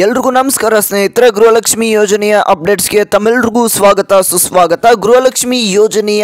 ಎಲ್ರಿಗೂ ನಮಸ್ಕಾರ ಸ್ನೇಹಿತರೆ. ಗೃಹಲಕ್ಷ್ಮಿ ಯೋಜನೆಯ ಅಪ್ಡೇಟ್ಸ್ಗೆ ತಮ್ಮೆಲ್ರಿಗೂ ಸ್ವಾಗತ ಸುಸ್ವಾಗತ. ಗೃಹಲಕ್ಷ್ಮಿ ಯೋಜನೆಯ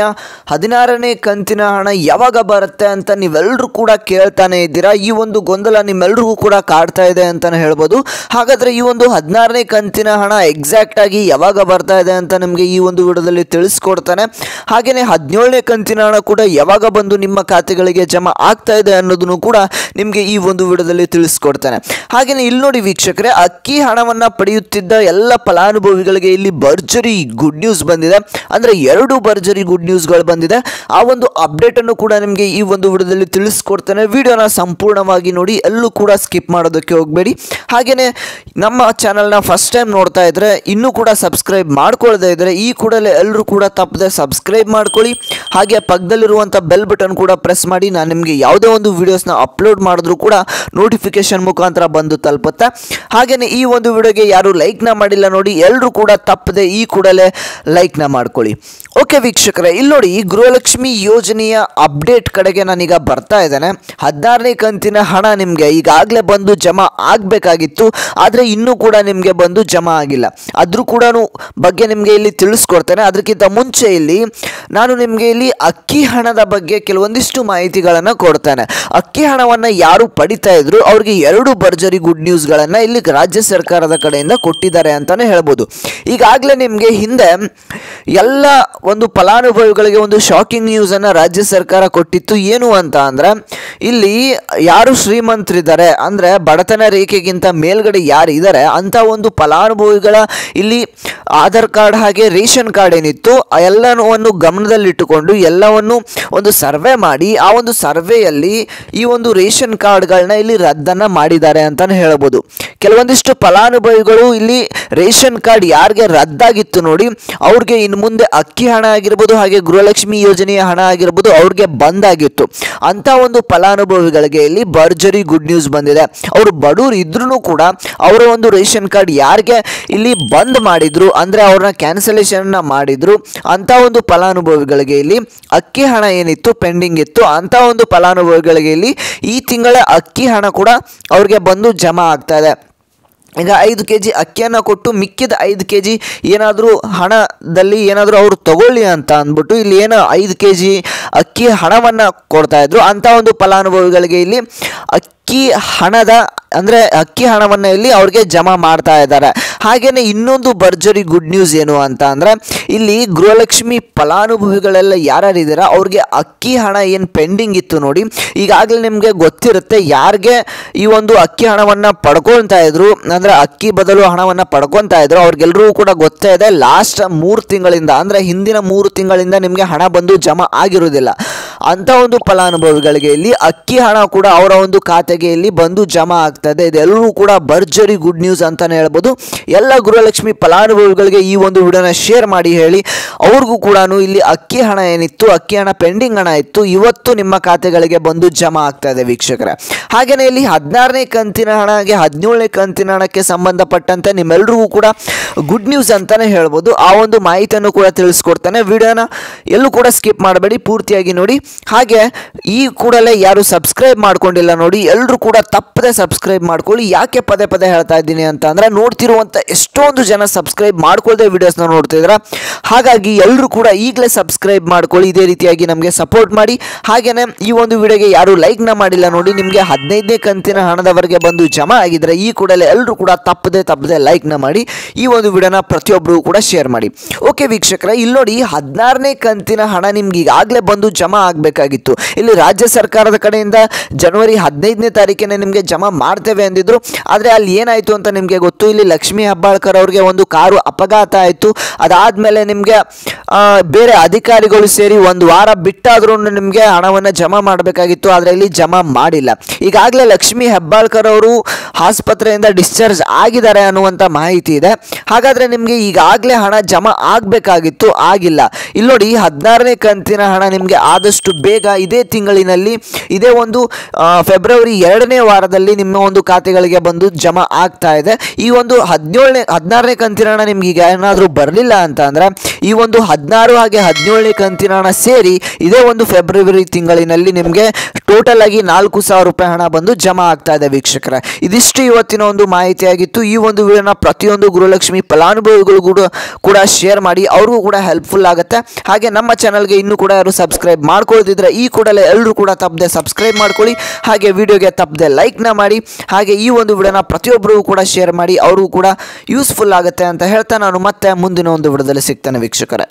16ನೇ ಕಂತಿನ ಹಣ ಯಾವಾಗ ಬರುತ್ತೆ ಅಂತ ನೀವೆಲ್ಲರೂ ಕೂಡ ಕೇಳ್ತಾನೆ ಇದ್ದೀರಾ. ಈ ಒಂದು ಗೊಂದಲ ನಿಮ್ಮೆಲ್ರಿಗೂ ಕೂಡ ಕಾಡ್ತಾ ಇದೆ ಅಂತಲೇ ಹೇಳ್ಬೋದು. ಹಾಗಾದರೆ ಈ ಒಂದು 16ನೇ ಕಂತಿನ ಹಣ ಎಕ್ಸಾಕ್ಟ್ ಆಗಿ ಯಾವಾಗ ಬರ್ತಾ ಇದೆ ಅಂತ ನಿಮಗೆ ಈ ಒಂದು ವಿಡಿಯೋದಲ್ಲಿ ತಿಳಿಸ್ಕೊಡ್ತಾನೆ. ಹಾಗೆಯೇ 17ನೇ ಕಂತಿನ ಹಣ ಕೂಡ ಯಾವಾಗ ಬಂದು ನಿಮ್ಮ ಖಾತೆಗಳಿಗೆ ಜಮಾ ಆಗ್ತಾ ಇದೆ ಅನ್ನೋದನ್ನು ಕೂಡ ನಿಮಗೆ ಈ ಒಂದು ವಿಡಿಯೋದಲ್ಲಿ ತಿಳಿಸ್ಕೊಡ್ತಾನೆ. ಹಾಗೆಯೇ ಇಲ್ಲಿ ನೋಡಿ ವೀಕ್ಷಕರೇ, ಅಕ್ಕಿ ಹಣವನ್ನು ಪಡೆಯುತ್ತಿದ್ದ ಎಲ್ಲ ಫಲಾನುಭವಿಗಳಿಗೆ ಇಲ್ಲಿ ಭರ್ಜರಿ ಗುಡ್ ನ್ಯೂಸ್ ಬಂದಿದೆ. ಅಂದರೆ 2 ಭರ್ಜರಿ ಗುಡ್ ನ್ಯೂಸ್ಗಳು ಬಂದಿದೆ. ಆ ಒಂದು ಅಪ್ಡೇಟನ್ನು ಕೂಡ ನಿಮಗೆ ಈ ಒಂದು ವಿಡಿಯೋದಲ್ಲಿ ತಿಳಿಸ್ಕೊಡ್ತೇನೆ. ವಿಡಿಯೋನ ಸಂಪೂರ್ಣವಾಗಿ ನೋಡಿ, ಎಲ್ಲೂ ಕೂಡ ಸ್ಕಿಪ್ ಮಾಡೋದಕ್ಕೆ ಹೋಗಬೇಡಿ. ಹಾಗೆಯೇ ನಮ್ಮ ಚಾನಲ್ನ ಫಸ್ಟ್ ಟೈಮ್ ನೋಡ್ತಾ ಇದ್ದರೆ ಇನ್ನೂ ಕೂಡ ಸಬ್ಸ್ಕ್ರೈಬ್ ಮಾಡ್ಕೊಳ್ಳದೇ ಇದ್ದರೆ ಈ ಕೂಡಲೇ ಎಲ್ಲರೂ ಕೂಡ ತಪ್ಪದೆ ಸಬ್ಸ್ಕ್ರೈಬ್ ಮಾಡ್ಕೊಳ್ಳಿ. ಹಾಗೆ ಪಕ್ಕದಲ್ಲಿರುವಂಥ ಬೆಲ್ ಬಟನ್ ಕೂಡ ಪ್ರೆಸ್ ಮಾಡಿ. ನಾನು ನಿಮಗೆ ಯಾವುದೇ ಒಂದು ವಿಡಿಯೋಸ್ನ ಅಪ್ಲೋಡ್ ಮಾಡಿದ್ರೂ ಕೂಡ ನೋಟಿಫಿಕೇಶನ್ ಮುಖಾಂತರ ಬಂದು ತಲುಪುತ್ತೆ. ಹಾಗೆಯೇ ಈ ಒಂದು ವಿಡಿಯೋಗೆ ಯಾರು ಲೈಕ್ನ ಮಾಡಿಲ್ಲ ನೋಡಿ, ಎಲ್ಲರೂ ಕೂಡ ತಪ್ಪದೆ ಈ ಕೂಡಲೇ ಲೈಕ್ನ ಮಾಡ್ಕೊಳ್ಳಿ. ಓಕೆ ವೀಕ್ಷಕರೇ, ಇಲ್ಲಿ ನೋಡಿ, ಗೃಹಲಕ್ಷ್ಮಿ ಯೋಜನೆಯ ಅಪ್ಡೇಟ್ ಕಡೆಗೆ ನಾನೀಗ ಬರ್ತಾ ಇದ್ದೇನೆ. 16ನೇ ಕಂತಿನ ಹಣ ನಿಮಗೆ ಈಗಾಗಲೇ ಬಂದು ಜಮಾ ಆಗಬೇಕಾಗಿತ್ತು, ಆದರೆ ಇನ್ನೂ ಕೂಡ ನಿಮಗೆ ಬಂದು ಜಮಾ ಆಗಿಲ್ಲ. ಅದ್ರ ಕೂಡ ಬಗ್ಗೆ ನಿಮಗೆ ಇಲ್ಲಿ ತಿಳಿಸ್ಕೊಡ್ತೇನೆ. ಅದಕ್ಕಿಂತ ಮುಂಚೆ ಇಲ್ಲಿ ನಾನು ನಿಮಗೆ ಇಲ್ಲಿ ಅಕ್ಕಿ ಹಣದ ಬಗ್ಗೆ ಕೆಲವೊಂದಿಷ್ಟು ಮಾಹಿತಿಗಳನ್ನು ಕೊಡ್ತೇನೆ. ಅಕ್ಕಿ ಹಣವನ್ನು ಯಾರು ಪಡಿತಾ ಇದ್ರು ಅವ್ರಿಗೆ 2 ಭರ್ಜರಿ ಗುಡ್ ನ್ಯೂಸ್ಗಳನ್ನು ಇಲ್ಲಿ ರಾಜ್ಯ ಸರ್ಕಾರದ ಕಡೆಯಿಂದ ಕೊಟ್ಟಿದ್ದಾರೆ ಅಂತಲೇ ಹೇಳ್ಬೋದು. ಈಗಾಗಲೇ ನಿಮಗೆ ಹಿಂದೆ ಎಲ್ಲ ಒಂದು ಫಲಾನುಭವಿಗಳಿಗೆ ಒಂದು ಶಾಕಿಂಗ್ ನ್ಯೂಸನ್ನು ರಾಜ್ಯ ಸರ್ಕಾರ ಕೊಟ್ಟಿತ್ತು. ಏನು ಅಂತ ಅಂದರೆ, ಇಲ್ಲಿ ಯಾರು ಶ್ರೀಮಂತರಿದ್ದಾರೆ ಅಂದರೆ ಬಡತನ ರೇಖೆಗಿಂತ ಮೇಲ್ಗಡೆ ಯಾರು ಇದ್ದಾರೆ ಅಂಥ ಒಂದು ಫಲಾನುಭವಿಗಳ ಇಲ್ಲಿ ಆಧಾರ್ ಕಾರ್ಡ್ ಹಾಗೆ ರೇಷನ್ ಕಾರ್ಡ್ ಏನಿತ್ತು ಎಲ್ಲವನ್ನು ಗಮನದಲ್ಲಿಟ್ಟುಕೊಂಡು ಎಲ್ಲವನ್ನು ಒಂದು ಸರ್ವೆ ಮಾಡಿ ಆ ಒಂದು ಸರ್ವೆಯಲ್ಲಿ ಈ ಒಂದು ರೇಷನ್ ಕಾರ್ಡ್ಗಳನ್ನ ಇಲ್ಲಿ ರದ್ದನ್ನು ಮಾಡಿದ್ದಾರೆ ಅಂತಲೇ ಹೇಳ್ಬೋದು. ಕೆಲವೊಂದಿಷ್ಟು ಫಲಾನುಭವಿಗಳು ಇಲ್ಲಿ ರೇಷನ್ ಕಾರ್ಡ್ ಯಾರಿಗೆ ರದ್ದಾಗಿತ್ತು ನೋಡಿ, ಅವ್ರಿಗೆ ಇನ್ನು ಮುಂದೆ ಅಕ್ಕಿ ಹಣ ಆಗಿರ್ಬೋದು ಹಾಗೆ ಗೃಹಲಕ್ಷ್ಮಿ ಯೋಜನೆಯ ಹಣ ಆಗಿರ್ಬೋದು ಅವ್ರಿಗೆ ಬಂದಾಗಿತ್ತು. ಅಂಥ ಒಂದು ಫಲಾನುಭವಿಗಳಿಗೆ ಇಲ್ಲಿ ಭರ್ಜರಿ ಗುಡ್ ನ್ಯೂಸ್ ಬಂದಿದೆ. ಅವರು ಬಡವರು ಇದ್ರೂ ಕೂಡ ಅವರ ಒಂದು ರೇಷನ್ ಕಾರ್ಡ್ ಯಾರಿಗೆ ಇಲ್ಲಿ ಬಂದ್ ಮಾಡಿದ್ರು ಅಂದರೆ ಅವ್ರನ್ನ ಕ್ಯಾನ್ಸಲೇಷನ್ ಮಾಡಿದ್ರು ಅಂಥ ಒಂದು ಫಲಾನುಭವಿಗಳಿಗೆ ಇಲ್ಲಿ ಅಕ್ಕಿ ಹಣ ಏನಿತ್ತು ಪೆಂಡಿಂಗ್ ಇತ್ತು ಅಂಥ ಒಂದು ಫಲಾನುಭವಿಗಳಿಗೆ ಇಲ್ಲಿ ಈ ತಿಂಗಳ ಅಕ್ಕಿ ಹಣ ಕೂಡ ಅವ್ರಿಗೆ ಬಂದು ಜಮಾ ಆಗ್ತಾ ಇದೆ. ಈಗ 5 kg ಅಕ್ಕಿಯನ್ನು ಕೊಟ್ಟು ಮಿಕ್ಕಿದ 5 kg ಏನಾದರೂ ಹಣದಲ್ಲಿ ಏನಾದರೂ ಅವರು ತಗೊಳ್ಳಿ ಅಂತ ಅಂದ್ಬಿಟ್ಟು ಇಲ್ಲಿ ಏನು 5 kg ಅಕ್ಕಿ ಹಣವನ್ನು ಕೊಡ್ತಾಯಿದ್ರು ಅಂಥ ಒಂದು ಫಲಾನುಭವಿಗಳಿಗೆ ಇಲ್ಲಿ ಅಕ್ಕಿ ಹಣದ ಅಂದರೆ ಅಕ್ಕಿ ಹಣವನ್ನು ಇಲ್ಲಿ ಅವ್ರಿಗೆ ಜಮಾ ಮಾಡ್ತಾ ಇದ್ದಾರೆ. ಹಾಗೆಯೇ ಇನ್ನೊಂದು ಭರ್ಜರಿ ಗುಡ್ ನ್ಯೂಸ್ ಏನು ಅಂತ ಅಂದರೆ, ಇಲ್ಲಿ ಗೃಹಲಕ್ಷ್ಮಿ ಫಲಾನುಭವಿಗಳೆಲ್ಲ ಯಾರ್ಯಾರಿದ್ದೀರಾ ಅವ್ರಿಗೆ ಅಕ್ಕಿ ಹಣ ಏನು ಪೆಂಡಿಂಗ್ ಇತ್ತು ನೋಡಿ, ಈಗಾಗಲೇ ನಿಮಗೆ ಗೊತ್ತಿರುತ್ತೆ ಯಾರಿಗೆ ಈ ಒಂದು ಅಕ್ಕಿ ಹಣವನ್ನು ಪಡ್ಕೊಳ್ತಾ ಇದ್ರು ಅಂದರೆ ಅಕ್ಕಿ ಬದಲು ಹಣವನ್ನು ಪಡ್ಕೊತಾ ಇದ್ರು ಅವ್ರಿಗೆಲ್ಲರಿಗೂ ಕೂಡ ಗೊತ್ತೇ ಇದೆ. ಲಾಸ್ಟ್ 3 ತಿಂಗಳಿಂದ ಅಂದರೆ ಹಿಂದಿನ 3 ತಿಂಗಳಿಂದ ನಿಮಗೆ ಹಣ ಬಂದು ಜಮಾ ಆಗಿರೋದಿಲ್ಲ. ಅಂಥ ಒಂದು ಫಲಾನುಭವಿಗಳಿಗೆ ಇಲ್ಲಿ ಅಕ್ಕಿ ಹಣ ಕೂಡ ಅವರ ಒಂದು ಖಾತೆಗೆ ಇಲ್ಲಿ ಬಂದು ಜಮಾ ಆಗ್ತದೆ. ಇದೆಲ್ಲರೂ ಕೂಡ ಭರ್ಜರಿ ಗುಡ್ ನ್ಯೂಸ್ ಅಂತಲೇ ಹೇಳ್ಬೋದು. ಎಲ್ಲ ಗೃಹಲಕ್ಷ್ಮಿ ಫಲಾನುಭವಿಗಳಿಗೆ ಈ ಒಂದು ವಿಡಿಯೋನ ಶೇರ್ ಮಾಡಿ ಹೇಳಿ, ಅವ್ರಿಗೂ ಕೂಡ ಇಲ್ಲಿ ಅಕ್ಕಿ ಹಣ ಏನಿತ್ತು ಅಕ್ಕಿ ಹಣ ಪೆಂಡಿಂಗ್ ಹಣ ಇತ್ತು ಇವತ್ತು ನಿಮ್ಮ ಖಾತೆಗಳಿಗೆ ಬಂದು ಜಮಾ ಆಗ್ತಾ ಇದೆ ವೀಕ್ಷಕರೇ. ಹಾಗೆಯೇ ಇಲ್ಲಿ 16ನೇ ಕಂತಿನ ಹಣ ಹಾಗೆ 17ನೇ ಕಂತಿನ ಹಣಕ್ಕೆ ಸಂಬಂಧಪಟ್ಟಂತೆ ನಿಮ್ಮೆಲ್ಲರಿಗೂ ಕೂಡ ಗುಡ್ ನ್ಯೂಸ್ ಅಂತಲೇ ಹೇಳ್ಬೋದು. ಆ ಒಂದು ಮಾಹಿತಿಯನ್ನು ಕೂಡ ತಿಳಿಸ್ಕೊಡ್ತಾನೆ. ವಿಡಿಯೋನ ಎಲ್ಲೂ ಕೂಡ ಸ್ಕಿಪ್ ಮಾಡಬೇಡಿ, ಪೂರ್ತಿಯಾಗಿ ನೋಡಿ. ಹಾಗೆ ಈ ಕೂಡಲೇ ಯಾರು ಸಬ್ಸ್ಕ್ರೈಬ್ ಮಾಡ್ಕೊಂಡಿಲ್ಲ ನೋಡಿ, ಎಲ್ಲರೂ ಕೂಡ ತಪ್ಪದೆ ಸಬ್ಸ್ಕ್ರೈಬ್ ಮಾಡ್ಕೊಳ್ಳಿ. ಯಾಕೆ ಪದೇ ಪದೇ ಹೇಳ್ತಾ ಇದ್ದೀನಿ ಅಂತ ಅಂದರೆ, ನೋಡ್ತಿರುವಂಥ ಎಷ್ಟೊಂದು ಜನ ಸಬ್ಸ್ಕ್ರೈಬ್ ಮಾಡ್ಕೊಳ್ಳದೆ ವಿಡಿಯೋಸ್ನ ನೋಡ್ತಿದ್ದೀರಾ. ಹಾಗಾಗಿ ಎಲ್ಲರೂ ಕೂಡ ಈಗಲೇ ಸಬ್ಸ್ಕ್ರೈಬ್ ಮಾಡ್ಕೊಳ್ಳಿ. ಇದೇ ರೀತಿಯಾಗಿ ನಮಗೆ ಸಪೋರ್ಟ್ ಮಾಡಿ. ಹಾಗೆಯೇ ಈ ಒಂದು ವಿಡಿಯೋಗೆ ಯಾರು ಲೈಕ್ನ ಮಾಡಿಲ್ಲ ನೋಡಿ, ನಿಮಗೆ 15ನೇ ಕಂತಿನ ಹಣದವರೆಗೆ ಬಂದು ಜಮಾ ಆಗಿದ್ರೆ ಈ ಕೂಡಲೇ ಎಲ್ಲರೂ ಕೂಡ ತಪ್ಪದೆ ಲೈಕ್ನ ಮಾಡಿ ಈ ಒಂದು ವಿಡಿಯೋನ ಪ್ರತಿಯೊಬ್ಬರು ಕೂಡ ಶೇರ್ ಮಾಡಿ. ಓಕೆ ವೀಕ್ಷಕರೇ, ಇಲ್ಲಿ ನೋಡಿ 16ನೇ ಕಂತಿನ ಹಣ ನಿಮ್ಗೆ ಈಗಾಗಲೇ ಬಂದು ಜಮಾ ಆಗಬೇಕಾಗಿತ್ತು. ಇಲ್ಲಿ ರಾಜ್ಯ ಸರ್ಕಾರದ ಕಡೆಯಿಂದ ಜನವರಿ 15ನೇ ತಾರೀಕಿನ ನಿಮಗೆ ಜಮಾ ಮಾಡ್ತೇವೆ ಅಂದಿದ್ರು. ಆದರೆ ಅಲ್ಲಿ ಏನಾಯಿತು ಅಂತ ನಿಮಗೆ ಗೊತ್ತು. ಇಲ್ಲಿ ಲಕ್ಷ್ಮೀ ಹೆಬ್ಬಾಳ್ಕರ್ ಅವ್ರಿಗೆ ಒಂದು ಕಾರು ಅಪಘಾತ ಆಯಿತು. ಅದಾದಮೇಲೆ ನಿಮಗೆ ಬೇರೆ ಅಧಿಕಾರಿಗಳು ಸೇರಿ 1 ವಾರ ಬಿಟ್ಟಾದ್ರೂ ನಿಮಗೆ ಹಣವನ್ನು ಜಮಾ ಮಾಡಬೇಕಾಗಿತ್ತು, ಆದರೆ ಇಲ್ಲಿ ಜಮಾ ಮಾಡಿಲ್ಲ. ಈಗಾಗಲೇ ಲಕ್ಷ್ಮೀ ಹೆಬ್ಬಾಳ್ಕರ್ ಅವರು ಆಸ್ಪತ್ರೆಯಿಂದ ಡಿಸ್ಚಾರ್ಜ್ ಆಗಿದ್ದಾರೆ ಅನ್ನುವಂಥ ಮಾಹಿತಿ ಇದೆ. ಹಾಗಾದರೆ ನಿಮಗೆ ಈಗಾಗಲೇ ಹಣ ಜಮಾ ಆಗಬೇಕಾಗಿತ್ತು, ಆಗಿಲ್ಲ. ಇಲ್ಲಿ ನೋಡಿ 16ನೇ ಕಂತಿನ ಹಣ ನಿಮಗೆ ಆದಷ್ಟು ಬೇಗ ಇದೇ ತಿಂಗಳಿನಲ್ಲಿ ಇದೇ ಒಂದು ಫೆಬ್ರವರಿ 2ನೇ ವಾರದಲ್ಲಿ ನಿಮ್ಮ ಒಂದು ಖಾತೆಗಳಿಗೆ ಬಂದು ಜಮಾ ಆಗ್ತಾ ಇದೆ. ಈ ಒಂದು 16ನೇ ಕಂತಿನ ಹಣ ನಿಮ್ಗೆ ಈಗ ಏನಾದರೂ ಬರಲಿಲ್ಲ ಅಂತ ಅಂದರೆ ಈ ಒಂದು 16 ಹಾಗೆ 17ನೇ ಕಂತಿನ ಹಣ ಸೇರಿ ಇದೇ ಒಂದು ಫೆಬ್ರವರಿ ತಿಂಗಳಿನಲ್ಲಿ ನಿಮಗೆ ಟೋಟಲ್ ಆಗಿ 4,000 ರೂಪಾಯಿ ಹಣ ಬಂದು ಜಮಾ ಆಗ್ತಾ ಇದೆ ವೀಕ್ಷಕರೇ. ಇದಿಷ್ಟು ಇವತ್ತಿನ ಒಂದು ಮಾಹಿತಿಯಾಗಿತ್ತು. ಈ ಒಂದು ವಿಡಿಯೋನ ಪ್ರತಿಯೊಂದು ಗೃಹಲಕ್ಷ್ಮಿ ಫಲಾನುಭವಿಗಳು ಕೂಡ ಶೇರ್ ಮಾಡಿ, ಅವ್ರಿಗೂ ಕೂಡ ಹೆಲ್ಪ್ಫುಲ್ ಆಗುತ್ತೆ. ಹಾಗೆ ನಮ್ಮ ಚಾನಲ್ಗೆ ಇನ್ನೂ ಕೂಡ ಯಾರು ಸಬ್ಸ್ಕ್ರೈಬ್ ಮಾಡ್ಕೊಳ್ಳೋದಿದ್ರೆ ಈ ಕೂಡಲೇ ಎಲ್ಲರೂ ಕೂಡ ತಪ್ಪದೆ ಸಬ್ಸ್ಕ್ರೈಬ್ ಮಾಡ್ಕೊಳ್ಳಿ. ಹಾಗೆ ವಿಡಿಯೋಗೆ ತಪ್ಪದೆ ಲೈಕ್ನ ಮಾಡಿ. ಹಾಗೆ ಈ ಒಂದು ವಿಡಿಯೋನ ಪ್ರತಿಯೊಬ್ಬರಿಗೂ ಕೂಡ ಶೇರ್ ಮಾಡಿ, ಅವ್ರಿಗೂ ಕೂಡ ಯೂಸ್ಫುಲ್ ಆಗುತ್ತೆ ಅಂತ ಹೇಳ್ತಾ ನಾನು ಮತ್ತೆ ಮುಂದಿನ ಒಂದು ವಿಡಿಯೋದಲ್ಲಿ ಸಿಗ್ತೇನೆ ವೀಕ್ಷಕರೇ.